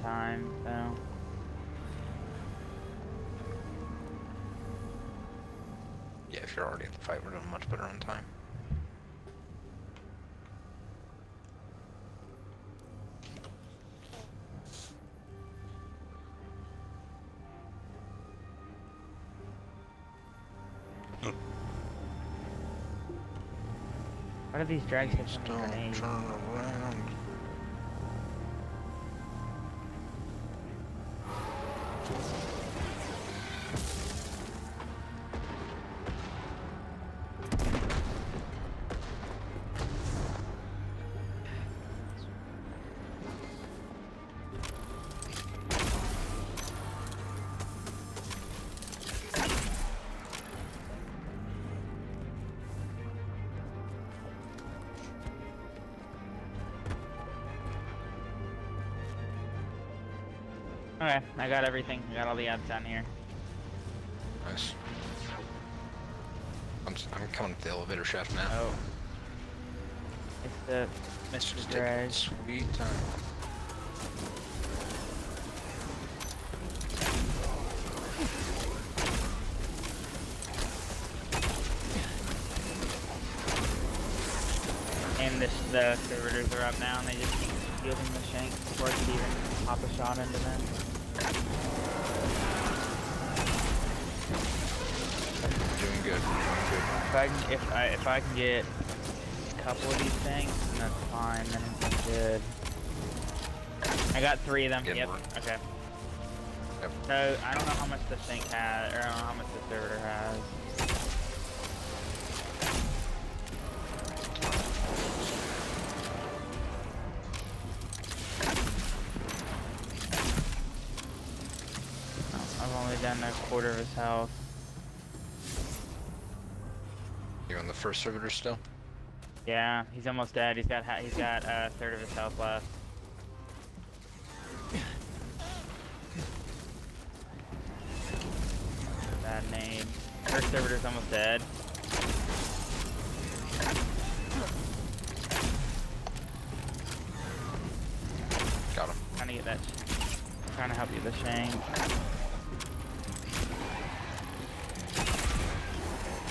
time, so. Yeah, if you're already at the fight, we're doing much better on time. What are these drags hit from the Don't grenades? turn around. Okay, I got everything. I got all the ads down here. Nice. I'm coming to the elevator shaft now. Oh. It's the It's Mr. just Drag. taking sweet time. And the servitors are up now, and they just keep fielding the shanks before I can even pop a shot into them. Doing good. Doing good. If I can get a couple of these things, then that's fine. Then it's good. I got 3 of them. Good Yep. work. Okay. Yep. So I don't know how much the shank has, or I don't know how much the servitor has. I've only done a quarter of his health. You're on the first servitor still? Yeah, he's almost dead. He's got a third of his health left. Bad nade. First servitor's almost dead. Got him. Trying to get that. Trying to help you with the shank.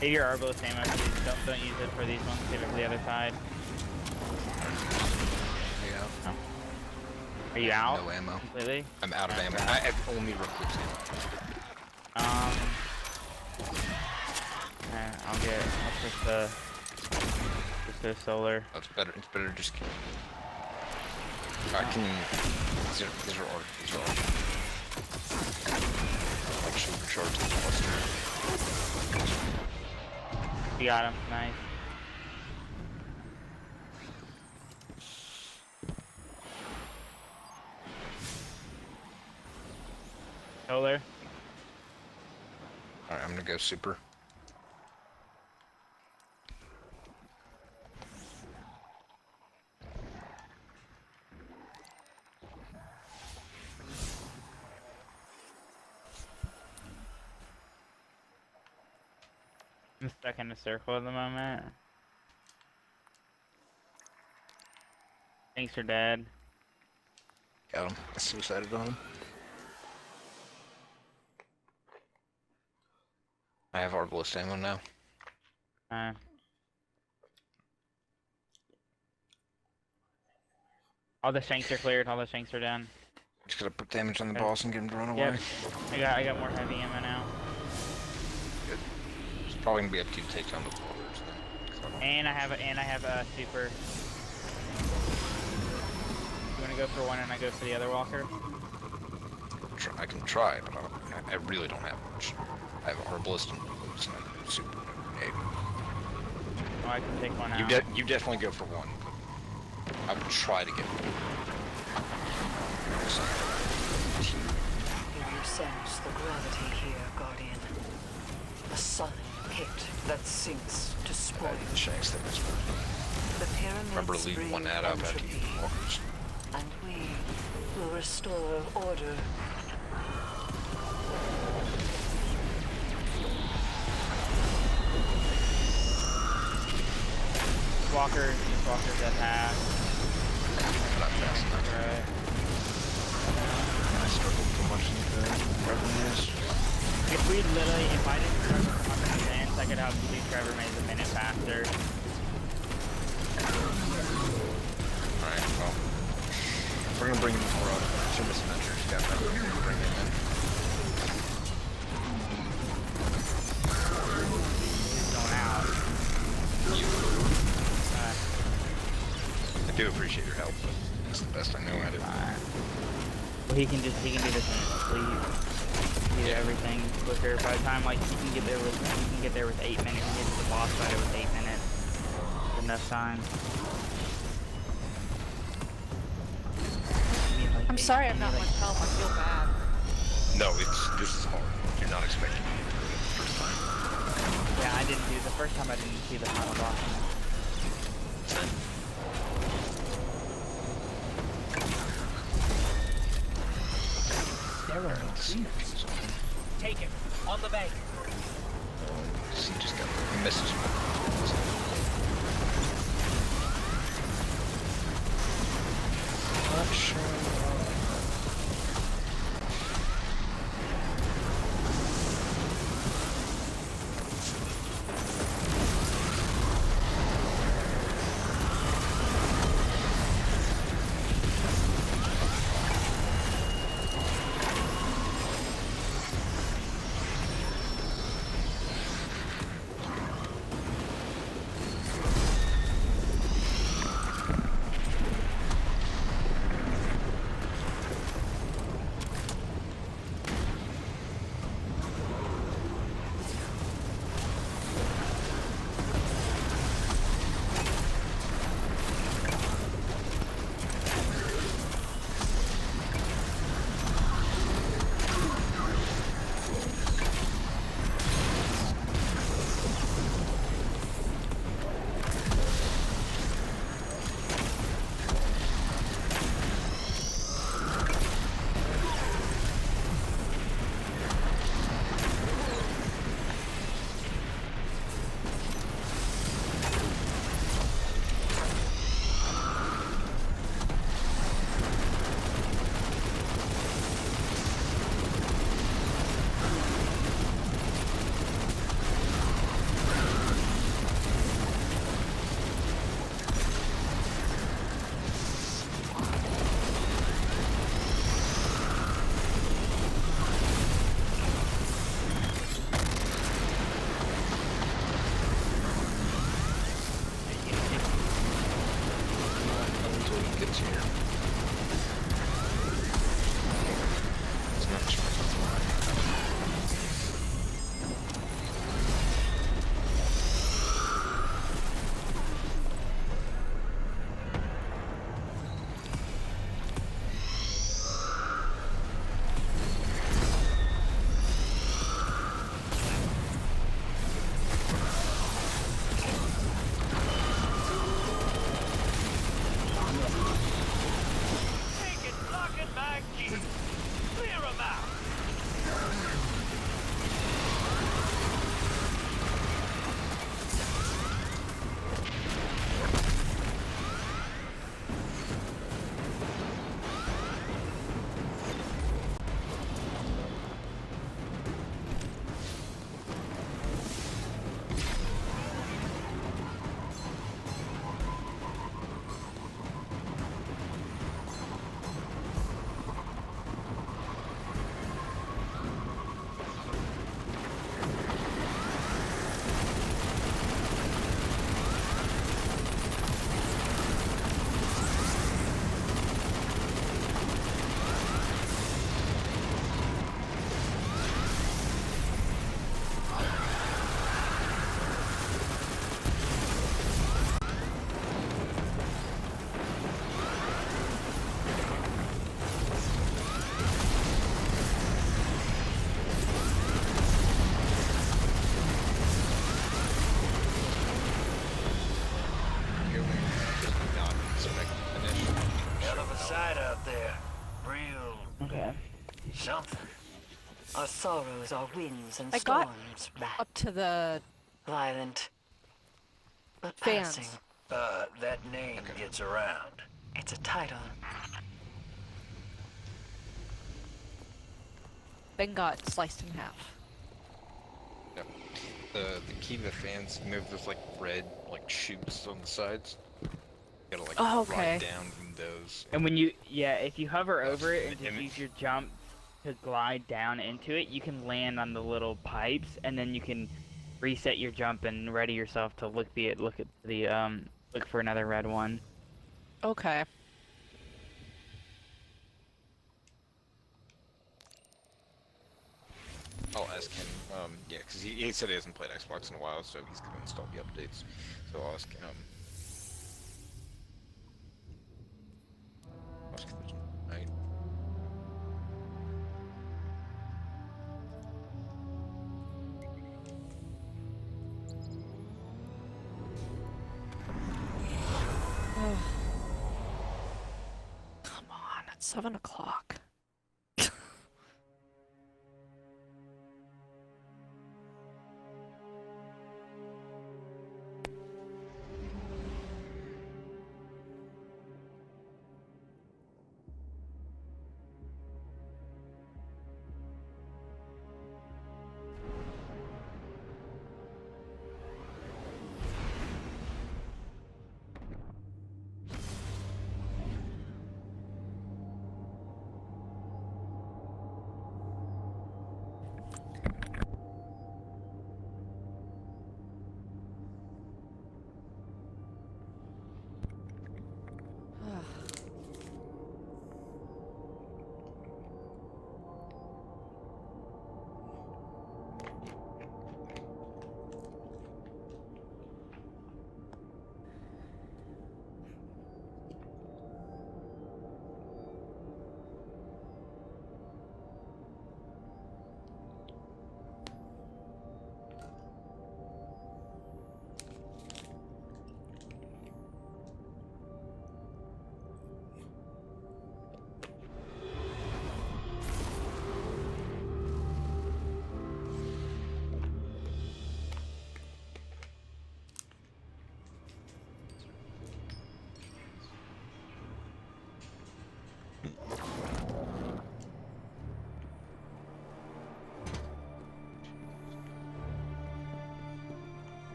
Save your arbalist ammo, please. Don't use it for these ones. Save it for the other side. Yeah. Oh. Are you out? No ammo. Completely? I'm out of ammo. Okay. I have only recruits ammo. I'll push the solar. Oh, it's better. It's better to just keep. I can. These are art. These are art. Like supercharged the cluster. You got him. Nice. Solar. Alright, I'm gonna go super. I'm stuck in a circle at the moment. Thanks are dead. Got him. I suicided on him. I have arbalist ammo now. All the shanks are cleared. All the shanks are done. Just gotta put damage on the Okay. boss and get him to run away. Yep. I got more heavy ammo now. Good. It's probably gonna be up to you to take down the walkers then. And I have a super. You wanna go for one and I go for the other walker? I can try, but I really don't have much. I have arbalist and boots and a super grenade. Oh, I can take one out. You definitely go for one. I would try to get one. You sense the gravity here, Guardian. A sullen pit that sinks to spoil. The shanks that was. The pyramids Remember, leave breathe one ad out after you entropy, get walkers. and we will restore order. Walkers at half. Not fast enough. Right. we literally, if I didn't struggle to come up in advance, I could have Blue Trevor made a minute faster. Alright, well. We're gonna bring in more two misadventures. Got that. Bring him in. Going out. I do appreciate your help, but it's the best I know how to do. Well, he can do this in his sleep. Do everything quicker. By the time like he can get there with 8 minutes, he gets to the boss fight with 8 minutes. That's enough time. I'm sorry I'm not much help. I feel bad. No, this is hard. You're not expecting me to do it the first time. Yeah, I didn't do the first time. I didn't see the final boss. Take it. On the bank. He just got a message. Not sure. Something. Our sorrows are winds and I got storms back. up to the Violent, but fans. passing. That name gets around. It's a title. Then got sliced in half. Yeah. The key to the fans, you know, there's like red like shoots on the sides. You gotta like Oh, okay. glide down from those. And when you, yeah, if you hover over it and and- just and- use your jump to glide down into it, you can land on the little pipes, and then you can reset your jump and ready yourself to look look for another red one. Okay. I'll ask him. Yeah, because he said he hasn't played Xbox in a while, so he's gonna install the updates. So I'll ask him. Ask him tonight. Come on, it's 7 o'clock.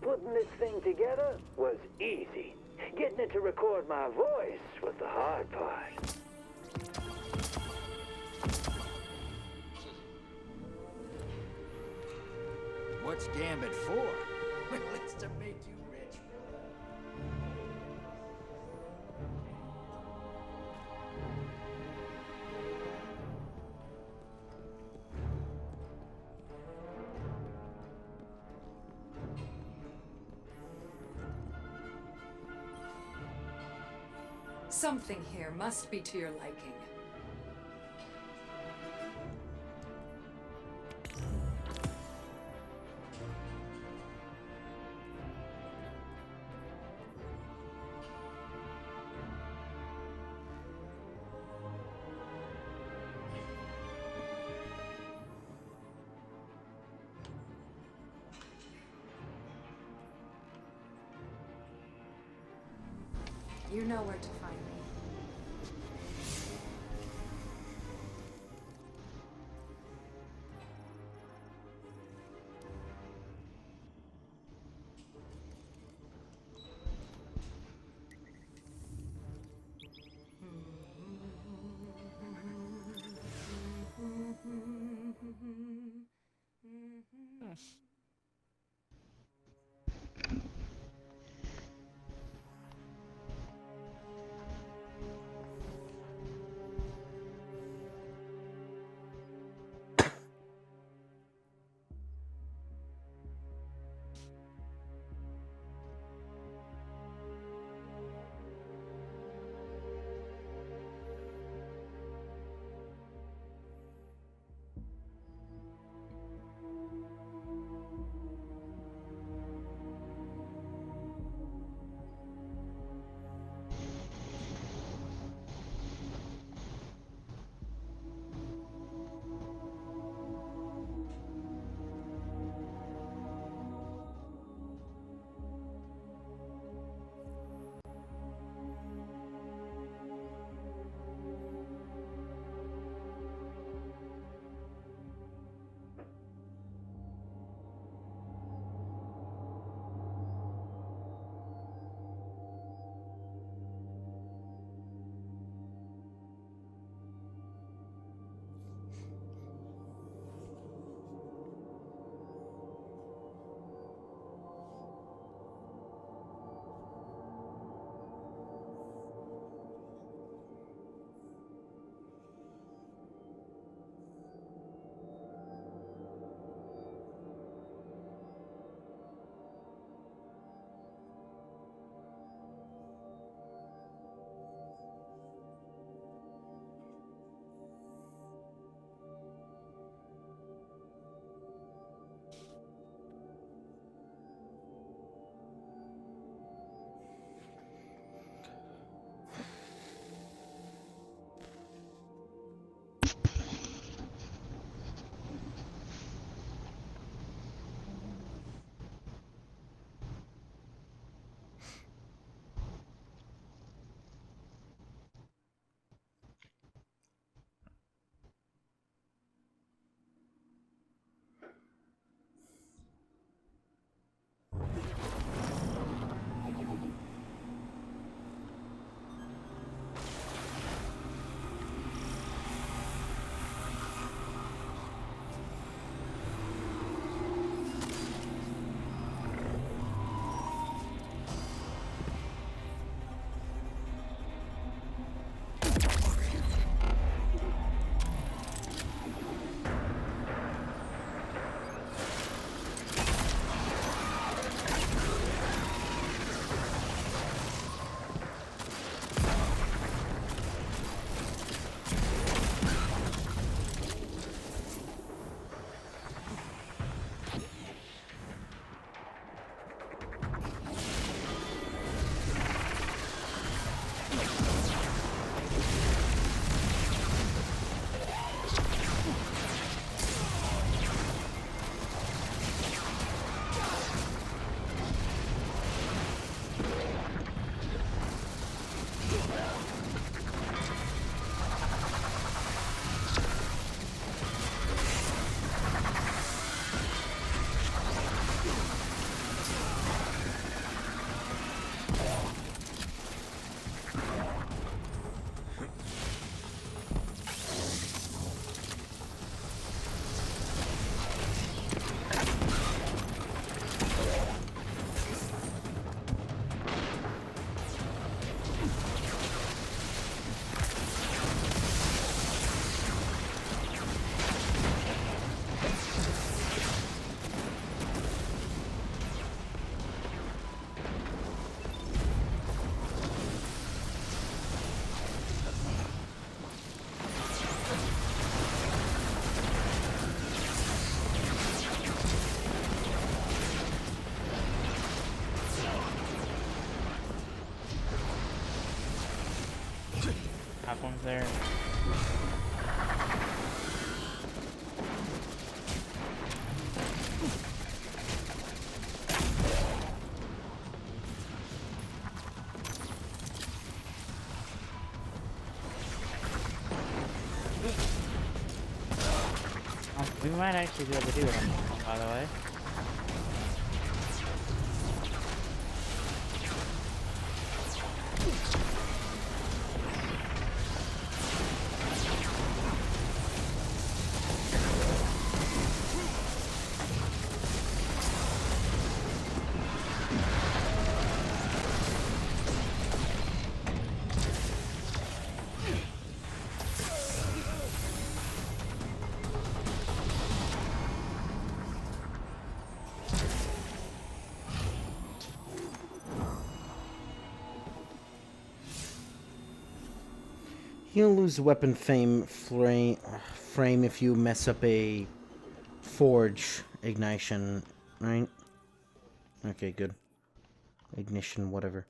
Putting this thing together was easy. Getting it to record my voice was the hard part. What's Gambit for? Well, it's to make you rich, brother. Something here must be to your liking. You know where to find me. Top one's there. We might actually be able to do it on this one, by the way. You'll lose weapon frame if you mess up a forge ignition, right? Okay, good. Ignition, whatever.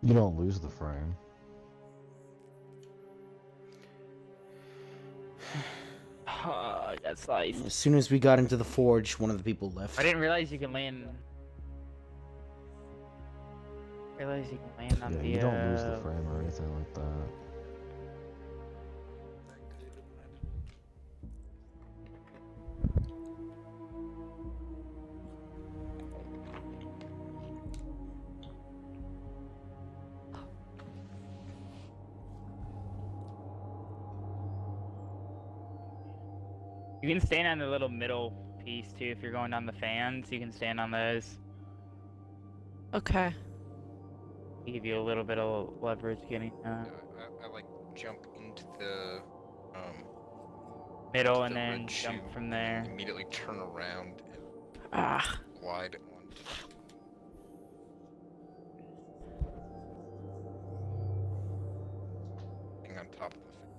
You don't lose the frame. Oh, that's nice. As soon as we got into the forge, one of the people left. I didn't realize you can land. Realize you can land on Yeah, the. you don't lose the frame or anything like that. You can stand on the little middle piece too if you're going down the fans. You can stand on those. Okay. Give you a little bit of leverage getting I like jump into the middle into and the then red jump chute from there. and immediately turn around and Ah. glide on. Hang on top of the thing.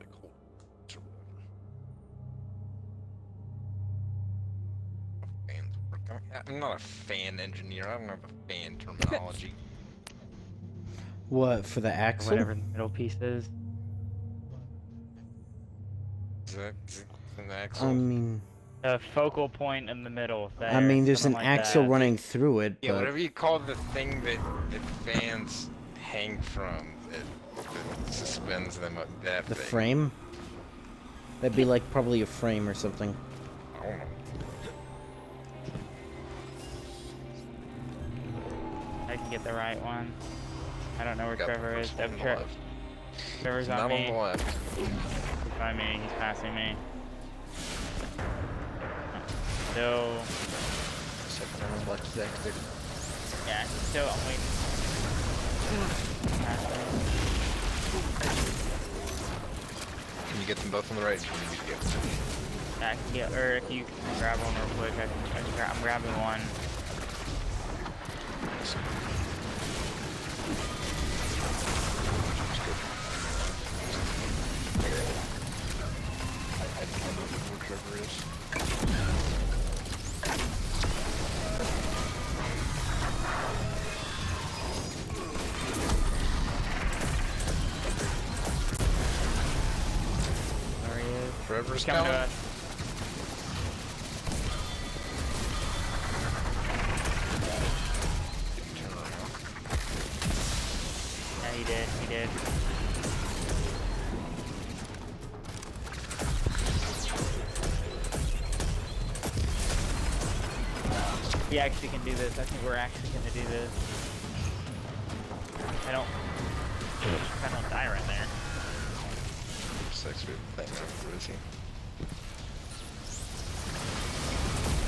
Like hold or whatever. Fans work. I'm not a fan engineer. I don't have a fan terminology. What, for the Or axle? whatever the middle piece is. Is that an I axle? mean, The focal point in the middle. There, I mean, there's an something like axle that. running through it, Yeah, but whatever you call the thing that fans hang from, that suspends them up. That the thing. frame? That'd be like probably a frame or something. I don't know. I can get the right one. I don't know where Got the Trevor is. first one on the Trevor's left. on Not me. on the left. He's by me. He's passing me. Still, Second on the left sector. yeah, he's still. I'm waiting. Passing. Can you get them both on the right? Or can you get them? Yeah, I can get, or if you can grab one real quick, I'm grabbing one. I don't know where Trevor is. There he is. Trevor's He's coming to coming. us. We actually can do this. I think we're actually gonna do this. I don't die right there. 6 feet. Thanks, where is he?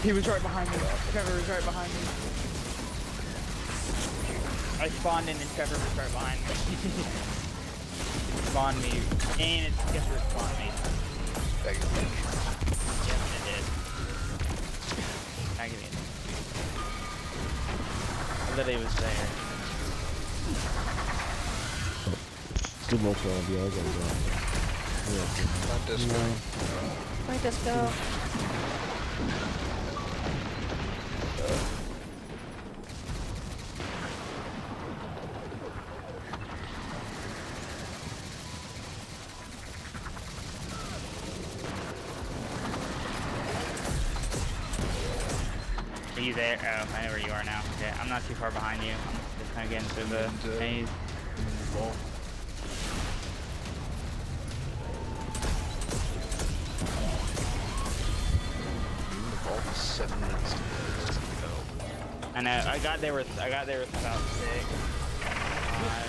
He was right behind me. Trevor was right behind me. I spawned in and Trevor was right behind me. He spawned me, and it's guess what spawned me. Bag of fish. Yes, it did. I give it. I literally was there. Good luck, all of you. I gotta go. Not this one. Bye, Disco. Are you there? Oh, I know where you are now. Okay, I'm not too far behind you. I'm just kind of getting through the maze. Cool. The vault is 7 minutes to go. I know. I got there with about 6. 5.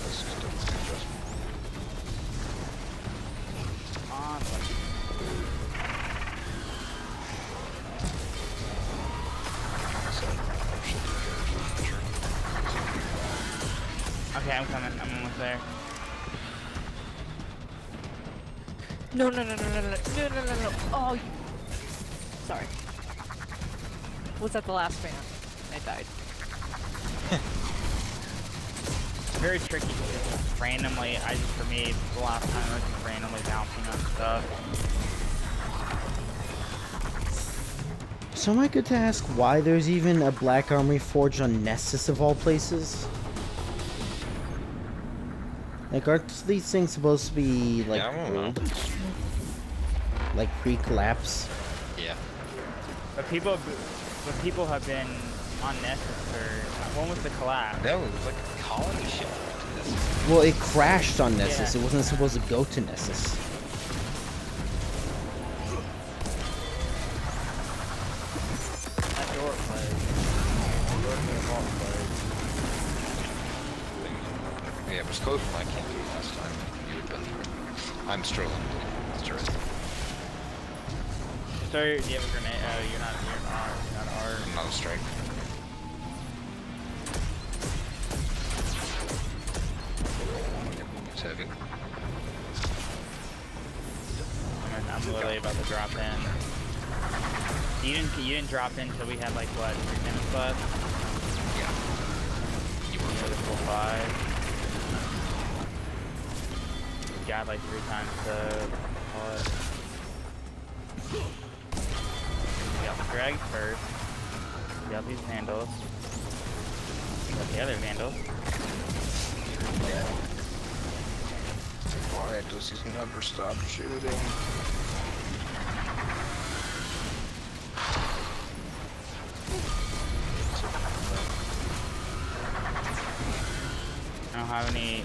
This is still an adjustment. Awesome. So, oh shit, the carriage, sure. Okay, I'm coming. I'm almost there. No, no, no, no, no, no, no, no, no, no. Oh, you... Sorry. Was that the last fan? I died. Very tricky because it's randomly, for me, the last time it was just randomly bouncing on stuff. So am I good to ask why there's even a Black Armory Forge on Nessus of all places? Like, aren't these things supposed to be, like, Yeah, I don't old? know. Like, pre-collapse? Yeah. But people have been on Nessus for, when was the collapse? That was like a colony ship. Well, it crashed on Nessus. Yeah. It wasn't supposed to go to Nessus. That door closed. The door to the vault closed. Yeah, it was close when I came through last time. You had been through. I'm struggling with this turret. Sir, do you have a grenade? Oh, you're not R. I'm not a strike. It's heavy. I'm literally about to drop in. You didn't drop in until we had like what, 3 minutes left? Yeah. You were Yeah, the full 5. We got like 3 times to call it. We got the drag first. We got these vandals. We got the other vandals. Why does he never stop shooting? I don't have any,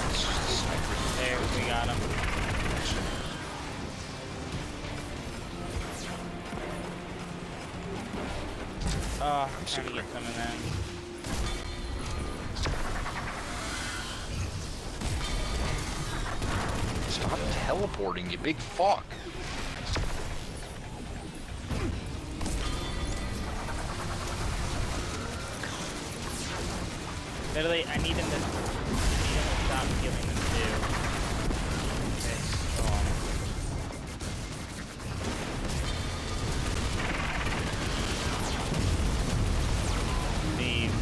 It's just a sniper. there, we got him. Oh, I'm trying to get some of them. Stop teleporting, you big fuck. Literally, I need them to stop killing them too. Okay, go on. Leave.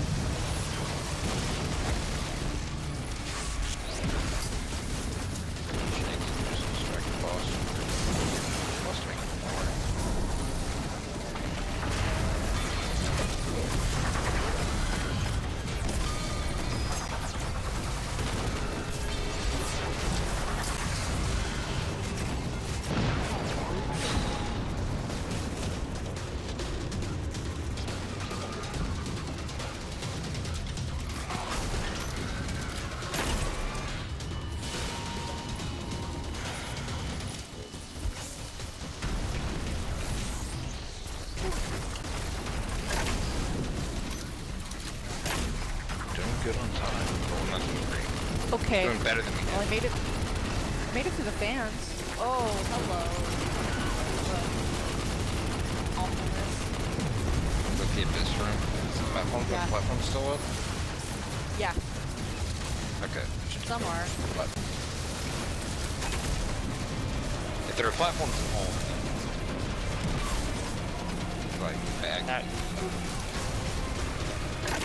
Strike the boss. Must make it more. good on time. Well, not doing great. Okay. Doing better than me. Well, I made it through the fans. Oh, hello. Awfulness. Look at this room. Is the platform still up? Yeah, Okay. some are. But if there are platforms at all, like back.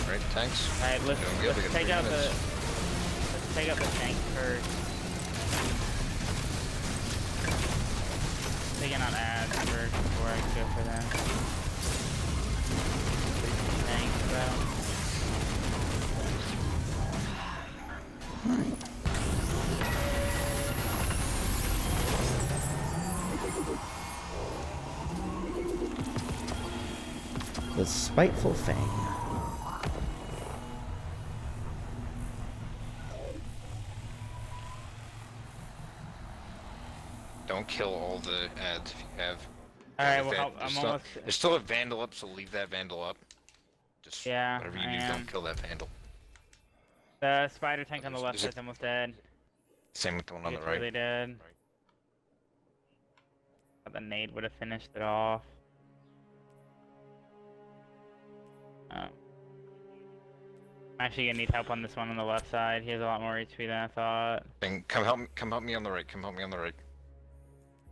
Right, tanks. Alright, let's Doing good. We got take 3 out minutes. let's take out the tank first. Taking out ads first before I go for them. Tanks though. The Spiteful Fang. Don't kill all the ads if you have. Alright, There's well, I'm almost... There's still a vandal up, so leave that vandal up. Just Yeah, whatever you I do, am. don't kill that vandal. The spider tank on the left Is it- side's almost dead. Same with the one on the It's right. really dead. Thought the nade would have finished it off. I'm actually gonna need help on this one on the left side. He has a lot more HP than I thought. Then come help me on the right. Come help me on the right.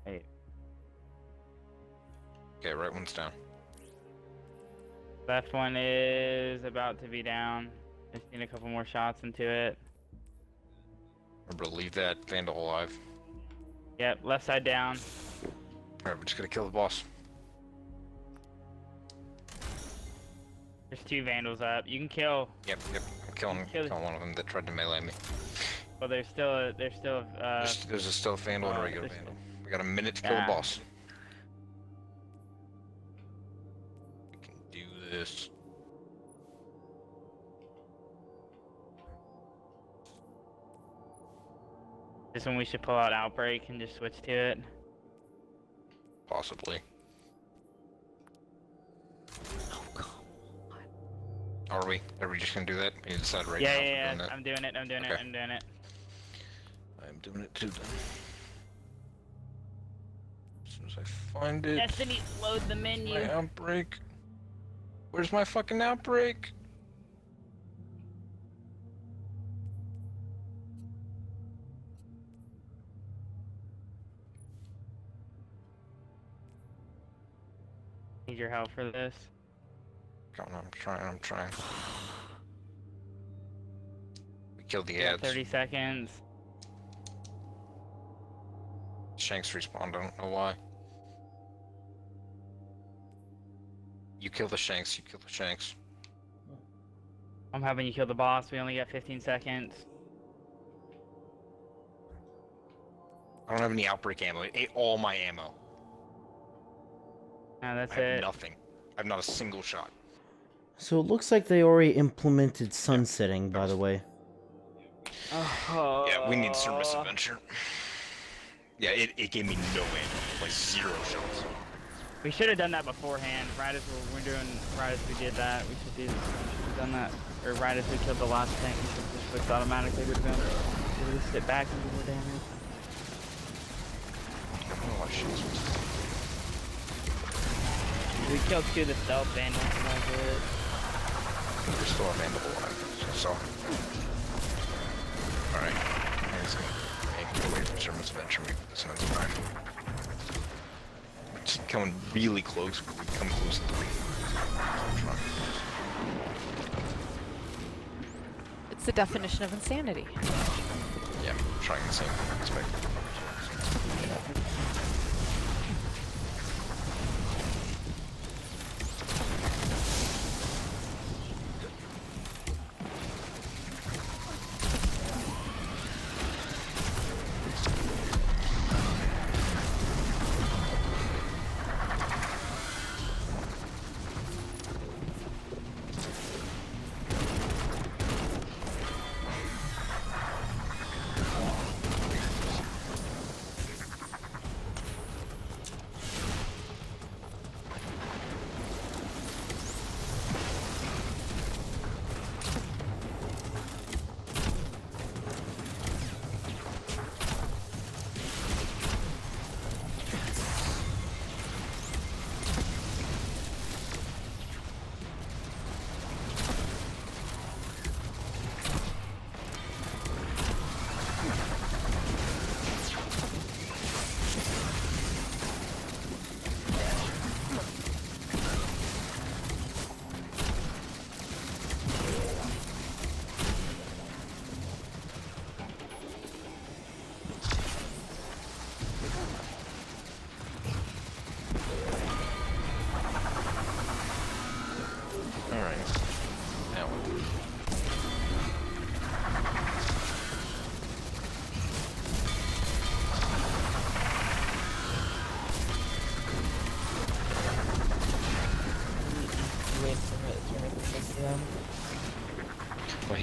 Wait. Okay, right one's down. Left one is about to be down. Just need a couple more shots into it. Remember to leave that vandal alive. Yep, left side down. Alright, we're just gonna kill the boss. There's 2 vandals up. You can kill. Yep. I'm killing one of them that tried to melee me. Well, there's still There's a stealth vandal and a regular there's- vandal. We got a minute to kill the Yeah. boss. We can do this. this one we should pull out outbreak and just switch to it. Possibly. Oh, come Are we? Are we just gonna do that? You decide right Yeah, now. yeah, if we're doing I'm doing it. I'm doing it. Okay. I'm doing it. that. I'm doing it too then. As soon as I find it. Destiny, load the menu. My outbreak. Where's my fucking outbreak? Need your help for this. Come on, I'm trying. We killed the You got ads. 30 seconds. Shanks respawned, I don't know why. You kill the Shanks, you kill the Shanks. I'm having you kill the boss. We only got 15 seconds. I don't have any outbreak ammo. It ate all my ammo. No, that's I have it. nothing. I have not a single shot. So it looks like they already implemented sunsetting, by the way. Oh. Yeah, we need service adventure. Yeah, it gave me no ammo. Like 0 shots. We should have done that beforehand. Right as we did that, we should have done that. Or right as we killed the last tank, we should have just switched automatically. Would have been. We would have sit back and do more damage. I don't know why Shanks was. We killed 2 of the stealth vandals. And that was it. There's still a vandal alive. So. Alright. He's gonna make it away from service adventure. We put this on his mind. Just coming really close. We come close to 3. It's the definition of insanity. Yeah, trying the same thing. Expect.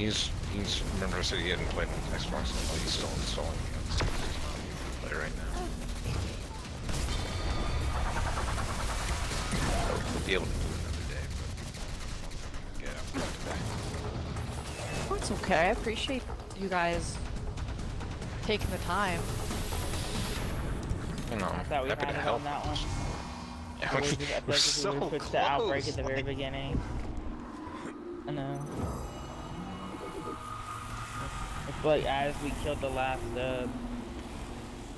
he's remember I said he hadn't played on Xbox, so he's still installing it. Play right now. We'll be able to do it another day, but yeah, today. Oh, it's okay. I appreciate you guys taking the time. You know, I thought we happy had to it help. on that one. Yeah, I feel like we're if so we would've switched close. to Outbreak at the very like- beginning. I know. I feel like as we killed the last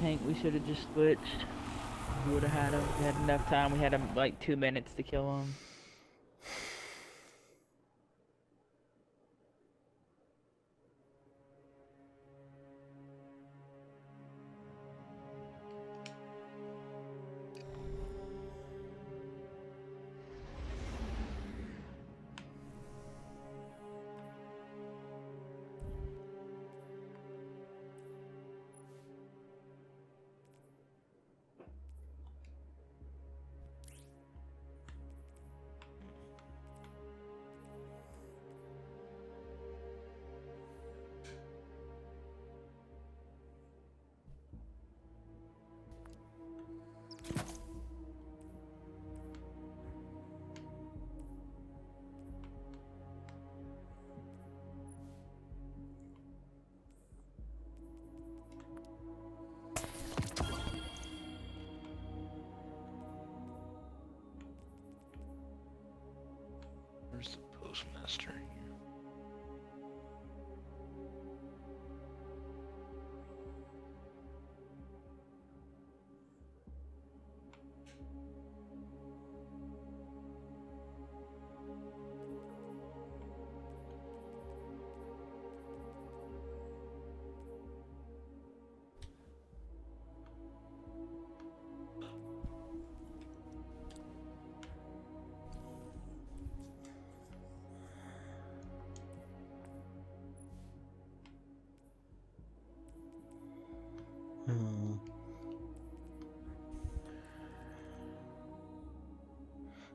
tank, we should have just switched. We would have had him. We had enough time. We had him like 2 minutes to kill him. Where's the postmaster?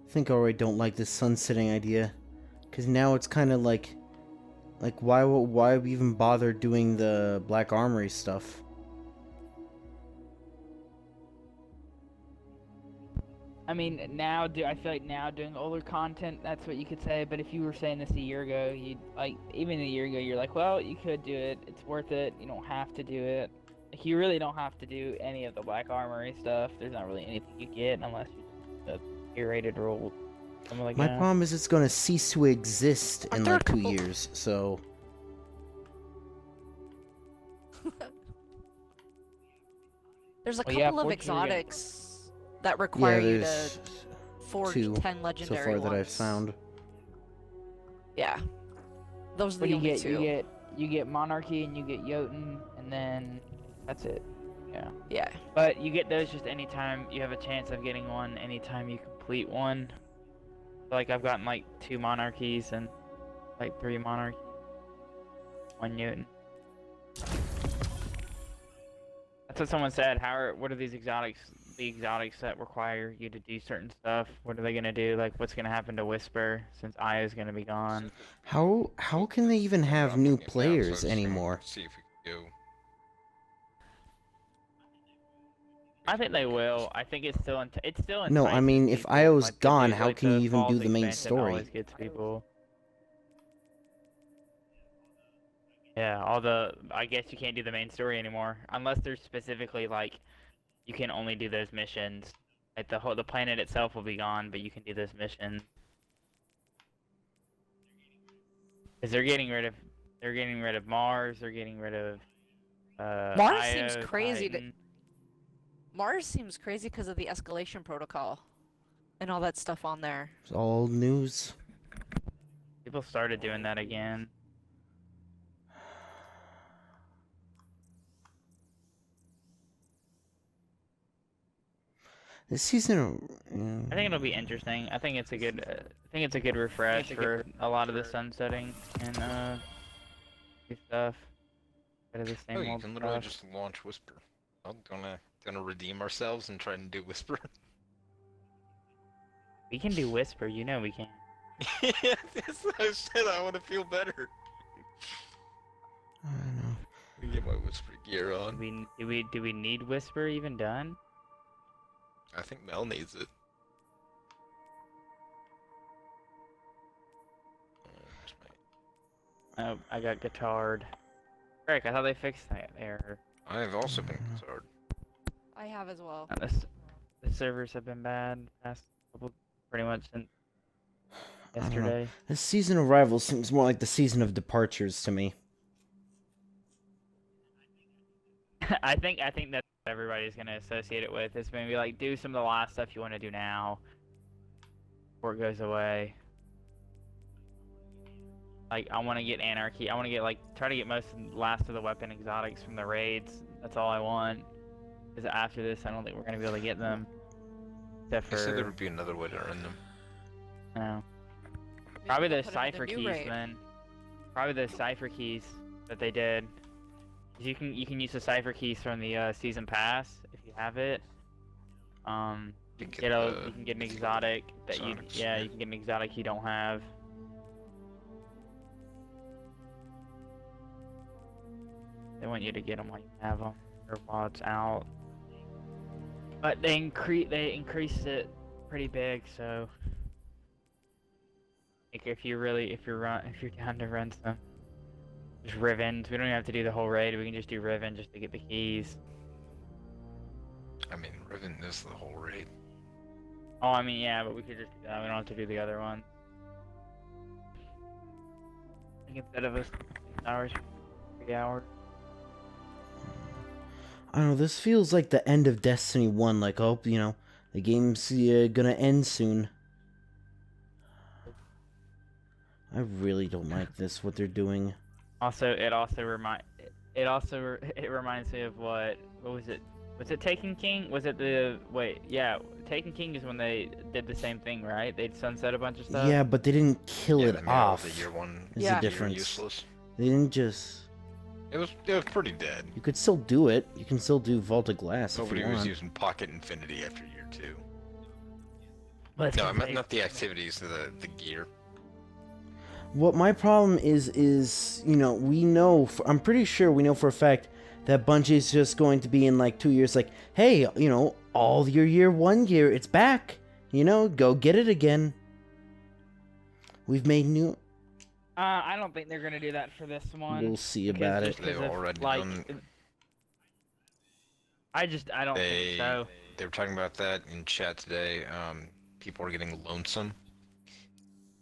I think I already don't like this sunsetting idea, because now it's kind of like why we even bother doing the Black Armory stuff? I mean, I feel like now doing older content, that's what you could say. But if you were saying this a year ago, even a year ago, you're like, well, you could do it. It's worth it. You don't have to do it. Like, you really don't have to do any of the Black Armory stuff. There's not really anything you get unless you do the curated role. Like My that. problem is it's gonna cease to exist in Aren't there like a 2 couple- years, so There's a Well, yeah, couple of fortunately we're gonna- exotics that yeah, require you to there's forge 2 10 so legendary far that I've ones. found. Yeah. Those are What the do you only get? two. You get Monarchy and you get Jotun, and then that's it. Yeah. Yeah. But you get those just anytime you have a chance of getting one. Anytime you complete one. Like I've gotten like 2 Monarchies and like 3 Monarchies, 1 Jotun. That's what someone said. What are these exotics? The exotics that require you to do certain stuff. What are they gonna do? Like, what's gonna happen to Whisper since Aya's gonna be gone? How can they even have I'm new looking it now, so I players just wanna anymore? See if we can go. I think they will. I think it's still No, I mean, if Io's like, gone, the- how like, can you the even do Falls the main expansion story? always gets people. Yeah, I guess you can't do the main story anymore unless there's specifically like you can only do those missions. Like the planet itself will be gone, but you can do those missions. Cuz they're getting rid of Mars, they're getting rid of Mars Io, seems crazy to- Titan. Mars seems crazy because of the escalation protocol and all that stuff on there. It's all news. People started doing that again. This season, I think it'll be interesting. I think it's a good refresh for a lot of the sunsetting and new stuff. Out of the same Oh, you old can literally stuff. just launch Whisper. I'm gonna redeem ourselves and try and do Whisper. We can do Whisper, you know we can. Yes, I said I want to feel better. my whisper gear Do on. do we need Whisper even done? I think Mel needs it. Oh, I got guitared. Frick, I thought they fixed that error. I have also been concerned. I have as well. The servers have been bad past couple, pretty much since I don't know. yesterday. The season of Rivals seems more like the season of departures to me. I think that's what everybody's gonna associate it with. It's maybe like do some of the last stuff you want to do now before it goes away. Like I want to get Anarchy. I want to get try to get last of the weapon exotics from the raids. That's all I want. Because after this, I don't think we're gonna be able to get them. Except I said there for would be another way to earn them. no. Probably Maybe those we'll put it in cipher the new keys, raid. man. Probably those cipher keys that they did. 'Cause you can use the cipher keys from the season pass if you have it. You You can can get you can get an the exotic that exotics, you yeah. you can get an exotic you don't have. They want you to get them while you have them or while it's out. But they increased it pretty big, so like if you're down to run some just Rivens, we don't even have to do the whole raid. We can just do Riven just to get the keys. I mean, Riven is the whole raid. Oh, I mean, yeah, but we could just do that. We don't have to do the other one. Like instead of us 6 hours, 3 hours. I don't know, this feels like the end of Destiny 1, like, oh, you know, the game's gonna end soon. I really don't like this, what they're doing. Also, it reminds me of what was it? Was it Taken King? Was it Taken King is when they did the same thing, right? They'd sunset a bunch of stuff. Yeah, but they didn't kill Yeah, it they made all off. the year one Is Yeah. the year difference. useless. They didn't just... It was pretty dead. You could still do it. You can still do Vault of Glass Nobody if you was want. using Pocket Infinity after year 2. But No, I meant not the activities, the gear. What my problem is, you know, we know, I'm pretty sure we know for a fact that Bungie's just going to be in like 2 years like, hey, you know, all your year 1 gear, it's back. You know, go get it again. We've made new... I don't think they're gonna do that for this one. We'll see because about just it. 'cause They've of, already like, done- I don't think so. They were talking about that in chat today. People are getting Lonesome,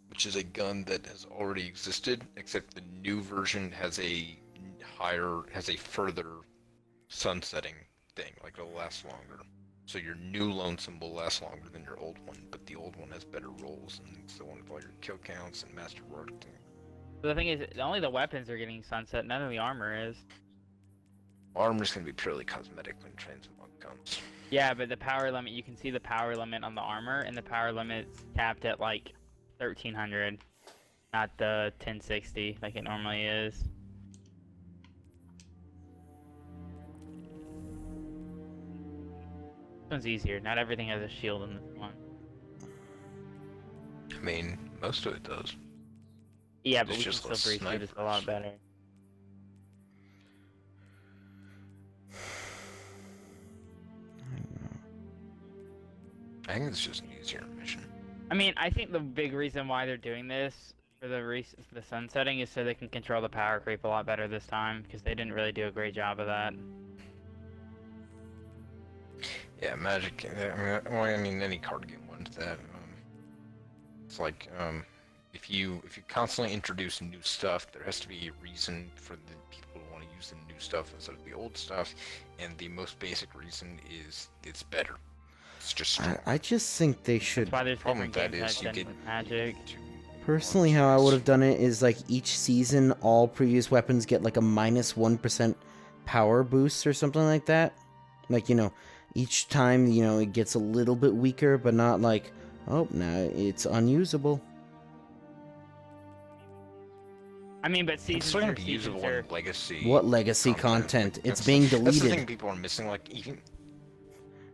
which is a gun that has already existed, except the new version has a further sunsetting thing, like it'll last longer. So your new Lonesome will last longer than your old one, but the old one has better rolls, and it's the one with all your kill counts and masterwork. But the thing is, only the weapons are getting sunset. None of the armor is. Armor's gonna be purely cosmetic when Transmog comes. Yeah, but the power limit, you can see the power limit on the armor, and the power limit's capped at like 1300, not the 1060 like it normally is. This one's easier. Not everything has a shield in this one. I mean, most of it does. Yeah, but It's we can just still less breeze through this a lot snipers. better. I think it's just an easier mission. I mean, I think the big reason why they're doing this for the sunsetting is so they can control the power creep a lot better this time, because they didn't really do a great job of that. Yeah, Magic. I mean, any card game wants that. It's like if you constantly introduce new stuff, there has to be a reason for the people to want to use the new stuff instead of the old stuff, and the most basic reason is it's better. It's just strong. I just think they should... That's why there's problem different with game that is types you than get with Magic. Personally, how I would have done it is like each season, all previous weapons get like a minus 1% power boost or something like that. Like, you know, each time, you know, it gets a little bit weaker, but not like, oh, now it's unusable. I mean, but It's seasons still gonna are be seasons usable are... in Legacy. What legacy content? Like, It's that's- being That's the thing deleted. people are missing. Like even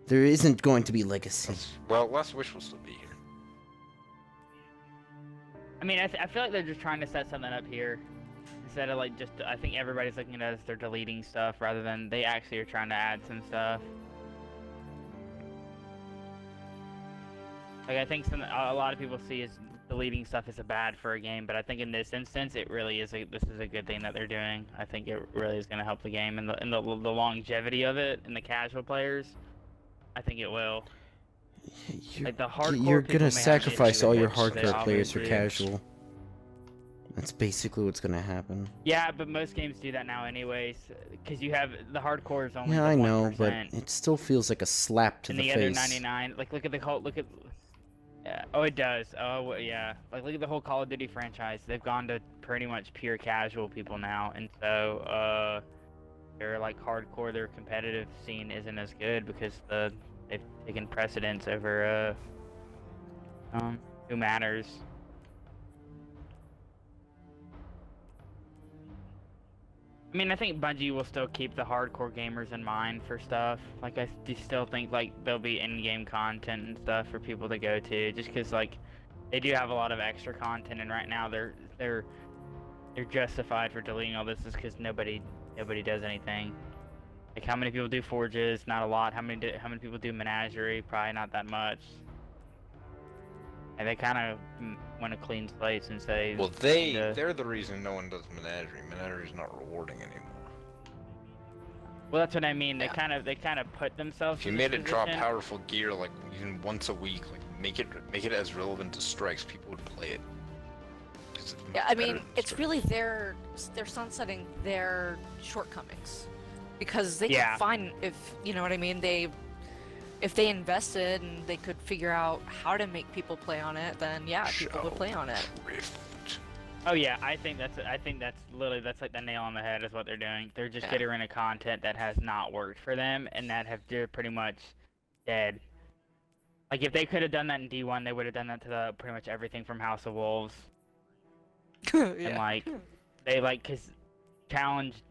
There isn't going to be legacy. well, Last Wish will still be here. I mean, I feel like they're just trying to set something up here. instead of like just, I think everybody's looking at it as they're deleting stuff rather than they actually are trying to add some stuff. Like I think a lot of people see as deleting stuff is a bad for a game, but I think in this instance it really is this is a good thing that they're doing. I think it really is going to help the game and the longevity of it and the casual players. I think it will. Like the hardcore You're people gonna may have an sacrifice issue all with your it, so they hardcore players for obviously- casual. That's basically what's gonna happen. Yeah, but most games do that now anyways, because you have the hardcore is only Yeah, the I know, 1%, but it still feels like a slap to and the the other face. 99. Like look at the whole Yeah. Oh, it does. Oh, yeah. Like look at the whole Call of Duty franchise. They've gone to pretty much pure casual people now, and so they're like hardcore. Their competitive scene isn't as good because they've taken precedence over who matters. I mean, I think Bungie will still keep the hardcore gamers in mind for stuff. Like, I still think, like, there'll be in-game content and stuff for people to go to, just because, like, they do have a lot of extra content, and right now they're justified for deleting all this is because nobody does anything. Like, how many people do Forges? Not a lot. How many people do Menagerie? Probably not that much. And they kind of want a clean slate since they... Well, they're the reason no one does Menagerie. Menagerie's not rewarding anymore. Well, that's what I mean. Yeah. They kind of put themselves. If you in made this it drop position. powerful gear like even once a week, like make it as relevant to strikes, people would play it. 'Cause it's Yeah, I better mean, than it's Strikes. really they're sunsetting their shortcomings because they Yeah. could find if you know what I mean. If they invested and they could figure out how to make people play on it, then yeah, people would play on it. Drift. Oh yeah, I think that's literally that's like the nail on the head is what they're doing. They're just Yeah. getting rid of content that has not worked for them and they're pretty much dead. Like if they could have done that in D1, they would have done that to pretty much everything from House of Wolves. And like they cause challenge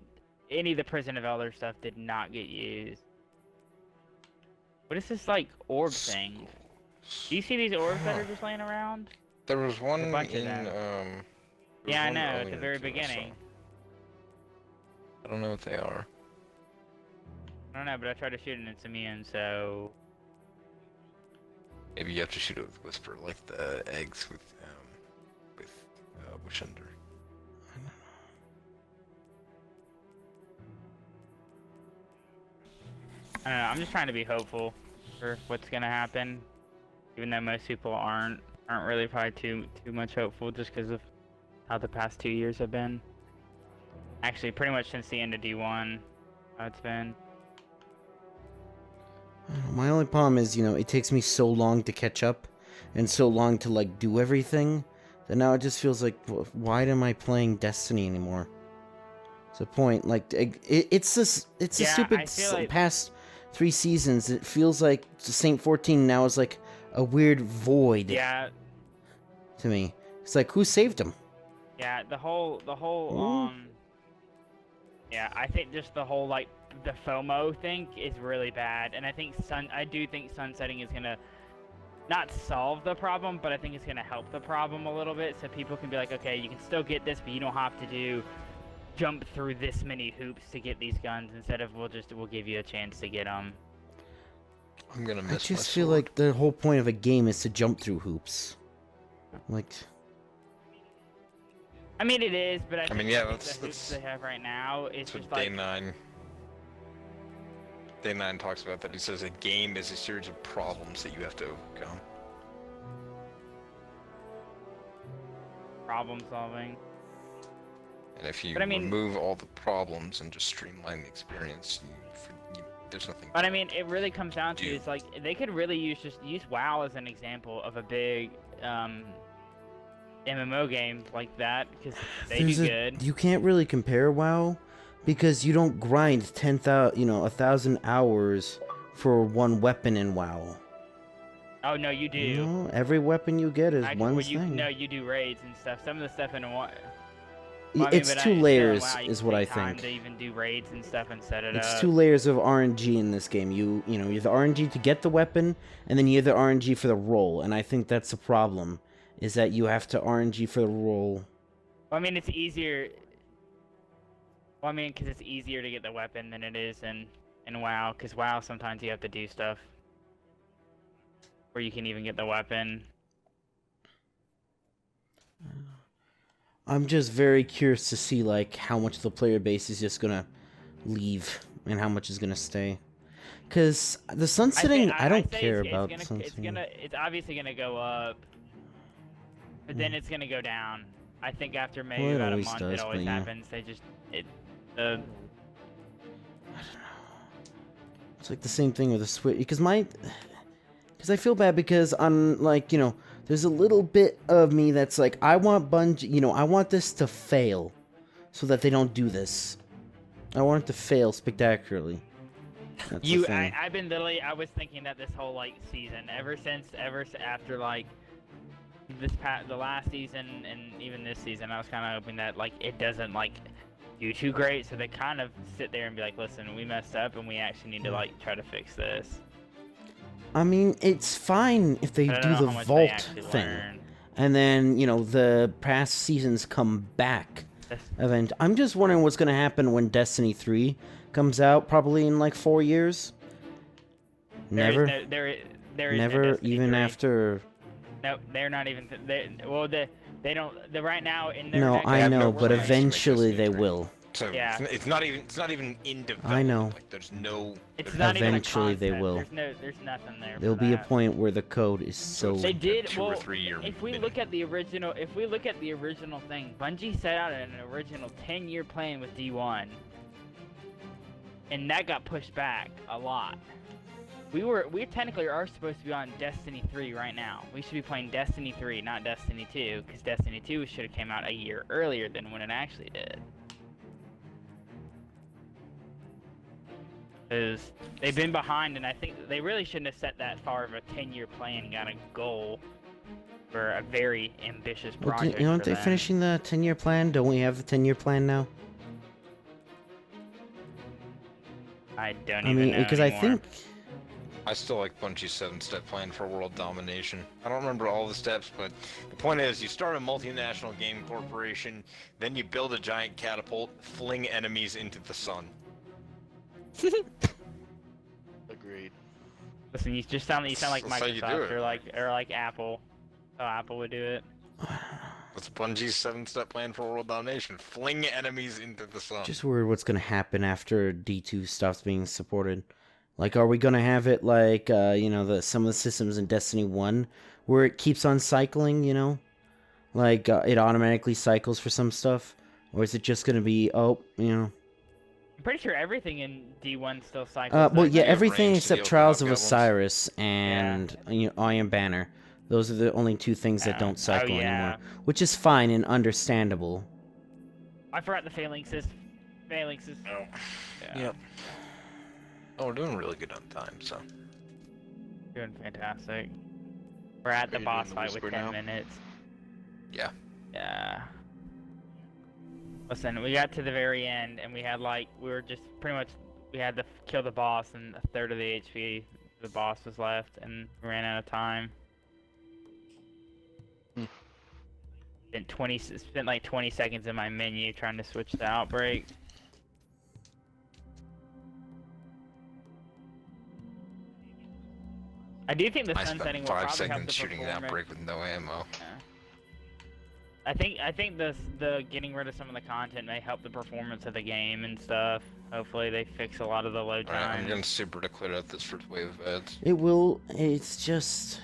any of the Prison of Elder stuff did not get used. What is this like orb thing? Do you see these orbs that are just laying around? There was one bunch of in them. there Yeah, I was know, one at the earlier, very too, I saw. beginning. I don't know what they are. I don't know, but I tried to shoot it into me, and so Maybe you have to shoot it with Whisper, like the eggs with Wish Under. I don't know. I'm just trying to be hopeful for what's gonna happen, even though most people aren't really probably too much hopeful just because of how the past 2 years have been. Actually, pretty much since the end of D1, how it's been. My only problem is, it takes me so long to catch up and so long to like do everything that now it just feels like, why am I playing Destiny anymore? It's a point. Like it's a Yeah, stupid I feel like- past 3 seasons. It feels like Saint 14 now is like a weird void Yeah, to me. It's like, who saved him? yeah. The whole Ooh. Yeah, I think just the whole like the FOMO thing is really bad, and I do think sunsetting is gonna not solve the problem, but I think it's gonna help the problem a little bit, so people can be like, okay, you can still get this, but you don't have to jump through this many hoops to get these guns. Instead of we'll give you a chance to get them. I'm gonna I miss just my feel sword. like the whole point of a game is to jump through hoops. Like, I mean, it is, but I think yeah, the that's- hoops they have right now is That's what just like Day 9 talks about that. He says a game is a series of problems that you have to overcome. problem solving. And if you But I mean- remove all the problems and just streamline the experience, there's nothing. But I mean, it really comes down to Dude. is like they could really use WoW as an example of a big MMO game like that because they do good. You can't really compare WoW because you don't grind 1,000 hours for one weapon in WoW. Oh no, you do. No, every weapon you get is Actually, one well, thing. No, you do raids and stuff. Some of the stuff in one. It's two layers, is what I Time think. to even do raids and stuff and set it It's up. 2 layers of RNG in this game. You have the RNG to get the weapon, and then you have the RNG for the roll. And I think that's the problem, is that you have to RNG for the roll. Well, I mean, it's easier. Well, I mean, because it's easier to get the weapon than it is in WoW. Because WoW sometimes you have to do stuff where you can even get the weapon. I'm just very curious to see like how much the player base is just gonna leave and how much is gonna stay. Cause the sunsetting, I don't care about sunsetting. It's obviously gonna go up, but then it's gonna go down. I think after maybe Well, it about a always month, does, it always but yeah. happens. They just I don't know. It's like the same thing with the Switch, because I feel bad because I'm like, you know, there's a little bit of me that's like, I want Bungie, you know, I want this to fail, so that they don't do this. I want it to fail spectacularally. That's the thing. I've been literally, I was thinking that this whole like season, ever after like the last season and even this season, I was kind of hoping that like it doesn't like do too great, so they kind of sit there and be like, listen, we messed up and we actually need to like try to fix this. I mean, it's fine if they do the vault thing, and then, you know, the past seasons come back. I'm just wondering what's gonna happen when Destiny 3 comes out, probably in like 4 years. Never, even after. No, they're not even. They don't. Right now in their. No, I know, but eventually they will. So yeah. it's not even in development. I know. Like, there's no. It's not eventually even a they will. There's nothing there. There'll be a point where the code is so. They did. 2 or 3 year if we look at the original, thing, Bungie set out an original 10-year plan with D1, and that got pushed back a lot. We technically are supposed to be on Destiny 3 right now. We should be playing Destiny 3, not Destiny 2, because Destiny 2 should have came out a year earlier than when it actually did. Because they've been behind, and I think they really shouldn't have set that far of a 10-year plan and got a goal for a very ambitious project. Well, aren't they finishing the 10-year plan? Don't we have the 10-year plan now? I don't even know because anymore. I think. I still like Bungie's 7-step plan for world domination. I don't remember all the steps, but the point is, you start a multinational game corporation, then you build a giant catapult, fling enemies into the sun. Agreed. Listen, you sound like That's how you do Microsoft it. or like Apple. How Apple would do it. That's Bungie's 7-step plan for world domination. Fling enemies into the sun. Just worried what's gonna happen after D2 stops being supported. Like, are we gonna have it like, you know, some of the systems in Destiny 1 where it keeps on cycling, you know? Like, it automatically cycles for some stuff? Or is it just gonna be, you know? I'm pretty sure everything in D1 still cycles. Well, yeah, Like everything range except to the Trials of Goblins. Osiris and you know, Iron Banner. Those are the only two things that don't cycle anymore. Which is fine and understandable. I forgot the phalanxes. Phalanxes. Oh. Yeah. Yep. Oh, we're doing really good on time, so. Doing fantastic. We're at the you boss doing the fight with whisper 10 now? minutes. Yeah. Yeah. Listen, we got to the very end, and we had we had to kill the boss, and a third of the HP the boss was left, and we ran out of time. Spent like 20 seconds in my menu trying to switch to Outbreak. I do think the I sunsetting spent will 5 probably help seconds the shooting an performance. outbreak with no ammo. Yeah. I think the getting rid of some of the content may help the performance of the game and stuff. Hopefully they fix a lot of the load Alright, I'm time. getting super to clear out this first wave of ads. It will, it's just...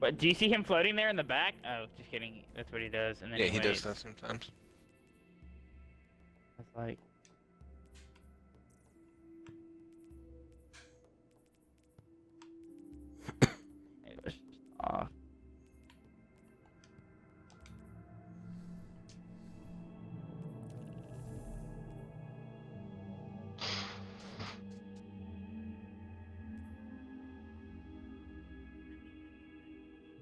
But do you see him floating there in the back? Oh, just kidding. That's what he does. And then Yeah, he does waits. that sometimes. It's like. It was just off.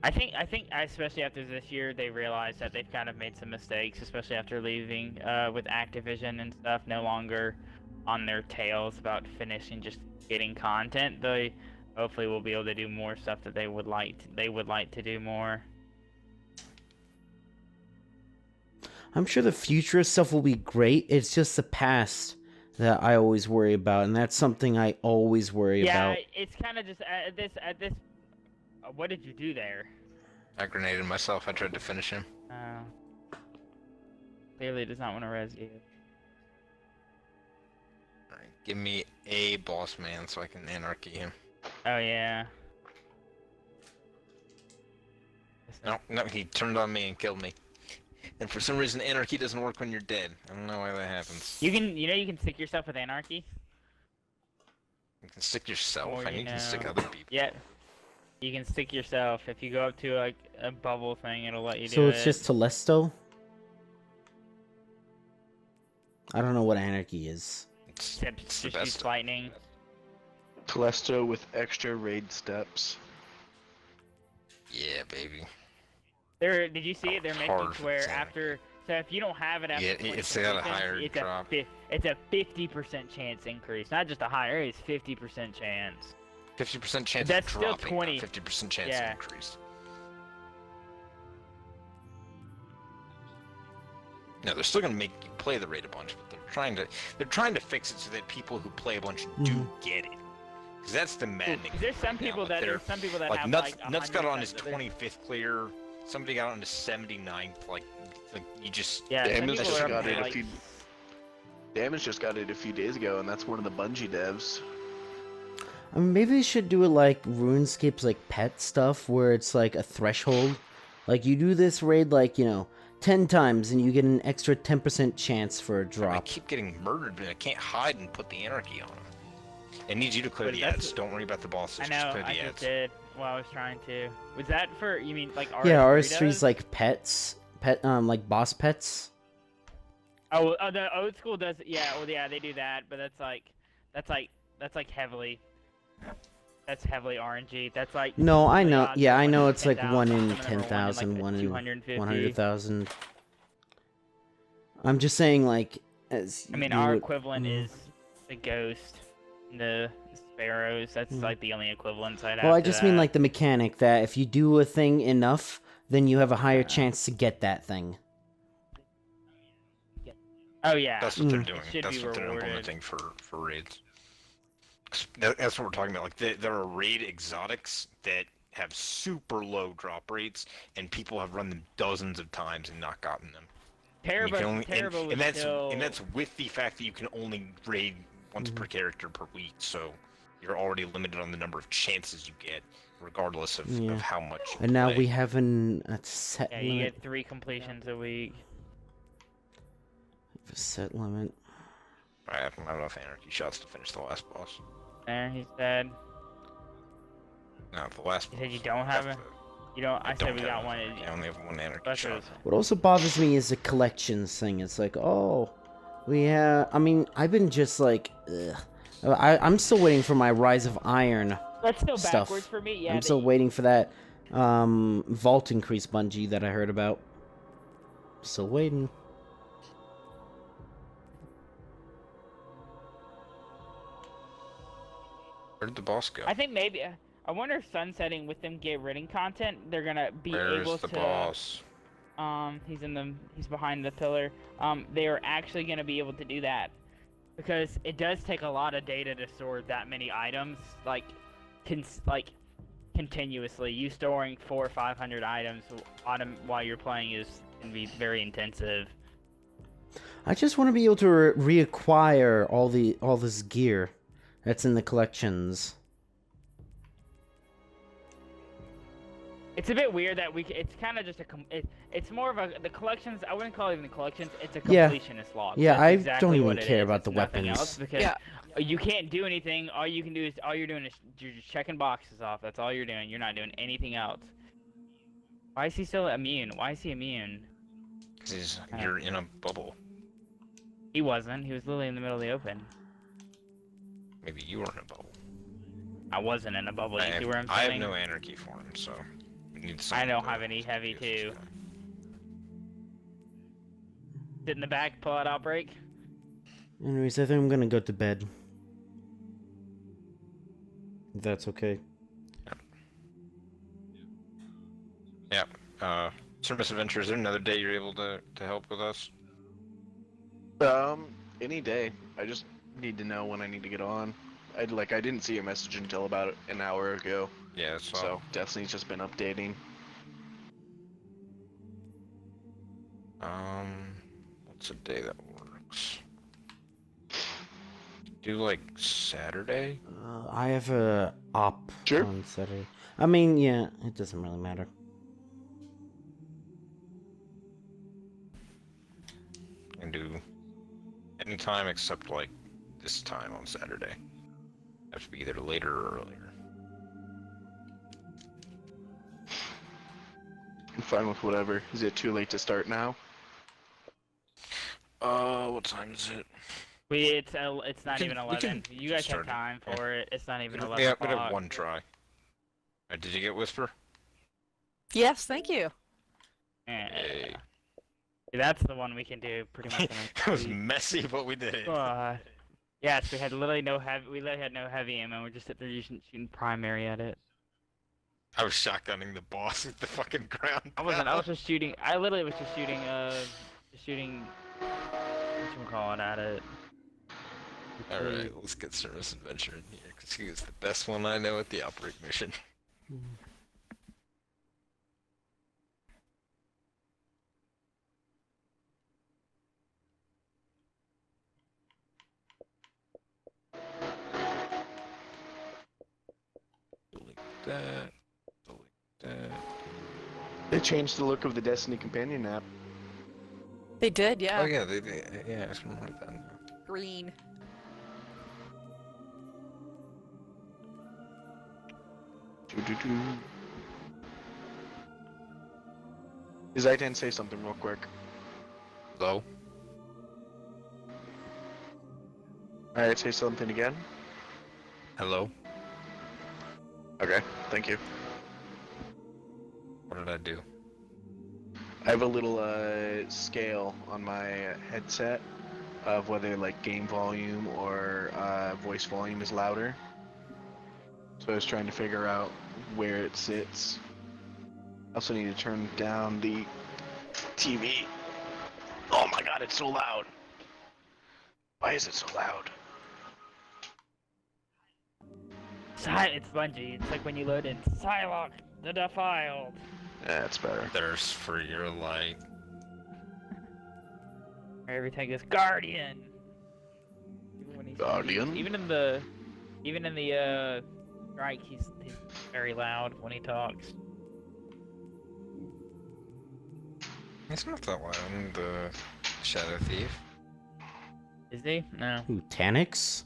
I think especially after this year, they realized that they've kind of made some mistakes, especially after leaving with Activision and stuff, no longer on their tails about finishing just getting content. They hopefully will be able to do more stuff that they would like to do more. I'm sure the future stuff will be great. It's just the past that I always worry about, and that's something I always worry about. Yeah, it's kind of just at this. What did you do there? I grenaded myself. I tried to finish him. Clearly does not want to res you. Alright, give me a boss man so I can anarchy him. Oh yeah. No, he turned on me and killed me. And for some reason, anarchy doesn't work when you're dead. I don't know why that happens. You can stick yourself with anarchy. You can stick yourself. Or, I mean, you can stick other people. Yeah. You can stick yourself. If you go up to like a bubble thing, it'll let you do So it. it's just Telesto? I don't know what anarchy is. It's Except the just use best. lightning. Telesto with extra raid steps. Yeah, baby. Did you see it? They're making Hard to where for Xanax. after. So if you don't have it after Yeah, 20 it's got a completions, higher it's drop. It's a 50% chance increase. Not just a higher, it's 50% chance. 50% chance That's of still dropping, 20. 50% chance Yeah. of increase. No, they're still gonna make you play the raid a bunch, but they're trying to fix it so that people who play a bunch do get it. Because that's the maddening. There's some thing now, people like, that they're- there's some people that like have Nuts, like Nuts got 100 on his other- 25th clear. Somebody got on his 79th. Like you just. Yeah, some Damage people just are got it like, Damage just got it a few days ago, and that's one of the Bungie devs. I mean, maybe they should do it like RuneScape's like pet stuff, where it's like a threshold. Like you do this raid like, 10 times and you get an extra 10% chance for a I drop. keep getting murdered, but I can't hide and put the anarchy on him. It needs you to clear But the that's- ads. Don't worry about the bosses. I Just know, clear the I just ads. did. Well, I was trying to. Was that for, you mean like RS3 Yeah, RS3's does? like pets, like boss pets. Oh, the old school does, yeah, well, yeah, they do that, but that's heavily RNG. That's like. No, I the know. odds Yeah, are I know. in It's like 1 in 10,000, some of them are 10,000, 1 in 250. 100,000. I'm just saying, like, as I mean, you our would- equivalent is the Ghost, the Sparrows. That's like the only equivalents I'd have. Well, I to just mean that. like the mechanic that if you do a thing enough, then you have a higher chance to get that thing. Oh yeah. That's what they're It doing. should That's be what they're rewarded. implementing for raids. That's what we're talking about. Like there are raid exotics that have super low drop rates, and people have run them dozens of times and not gotten them. And you can only- Terrible and that's still... and that's with the fact that you can only raid once per character per week, so you're already limited on the number of chances you get, regardless of, Yeah. of how much. You And now play. we have a set Yeah, you limit. get 3 completions a week. A set limit. I have not enough anarchy shots to finish the last boss. There, he said. No, the last. He said you boss. don't have That's it. You don't. I said don't we have got it. one. I only have one anarchy That's what shot. it was. What also bothers me is the collections thing. It's like, oh, I mean, I've been just like, ugh. I'm still waiting for my Rise of Iron That's still stuff. backwards for me. Yeah. I'm still waiting for that vault increase Bungie that I heard about. Still waiting. Where did the boss go? I think maybe. I wonder if sunsetting with them get ridding content, they're gonna be Where's able the to. boss? He's behind the pillar. They are actually gonna be able to do that because it does take a lot of data to store that many items, like continuously. You storing 400 or 500 items while you're playing can be very intensive. I just want to be able to reacquire all this gear that's in the collections. It's a bit weird that it's kind of just it's more of the collections. I wouldn't call it even the collections. It's a Yeah. completionist log. Yeah, That's I exactly don't even what it care is. about It's the nothing weapons. else because you can't do anything. All you're doing is you're just checking boxes off. That's all you're doing. You're not doing anything else. Why is he still immune? Why is he immune? Because you're in a bubble. He wasn't. He was literally in the middle of the open. Maybe you were in a bubble. I wasn't in a bubble. You see where I'm I have sitting? no anarchy for him, so we need I someone don't to- have any heavy to get this too. guy. Sit in the back, pull out outbreak. Anyways, I think I'm gonna go to bed. If that's okay. Yeah. Sir Misadventure, is there another day you're able to help with us? Any day. I just need to know when I need to get on. I didn't see your message until about an hour ago. Yeah, that's all. So Destiny's just been updating. What's a day that works? Do like Saturday? I have a op Sure. on Saturday. I mean, yeah, it doesn't really matter. I can do any time except like this time on Saturday. Have to be either later or earlier. I'm fine with whatever. Is it too late to start now? What time is it? It's not can- even we 11. can You guys have start it, time yeah. for it. It's not even 11 Yeah, we o'clock. have one try. Did you get Whisper? Yes, thank you. Yeah. Yay. That's the one we can do pretty much. It was messy, but we did it. Yes, we had literally no heavy. We literally had no heavy ammo. We're just sitting there shooting primary at it. I was shotgunning the boss at the fucking ground. I wasn't. I was just shooting. I literally was just shooting. Whatchamacallit at it. Alright, let's get Service Adventure in here, because he is the best one I know at the Operate mission. Delete that. Delete that. They changed the look of the Destiny Companion app. They did, yeah. Oh yeah, yeah, it's something like that. Green. Is I didn't say something real quick. Hello? Alright, say something again. Hello? Okay, thank you. What did I do? I have a little scale on my headset of whether like game volume or voice volume is louder. So I was trying to figure out where it sits. I also need to turn down the TV. Oh my god, it's so loud. Why is it so loud? It's Bungie. It's like when you load in Psylocke the Defiled. That's better. Thirst for your light. Everything is Guardian. Even when he's Guardian? even in the strike, he's very loud when he talks. It's not that loud in the Shadow Thief. Is he? No. Who, Tanix?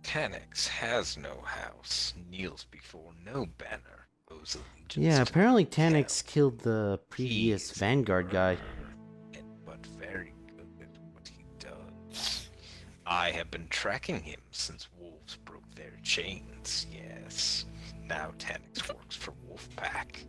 Tanix has no house, kneels before no banner, owes allegiance Yeah, to apparently no Tanix hell. killed the previous He's Vanguard guy. but very good at what he does. I have been tracking him since wolves broke their chains, yes. Now Tanix works for Wolfpack.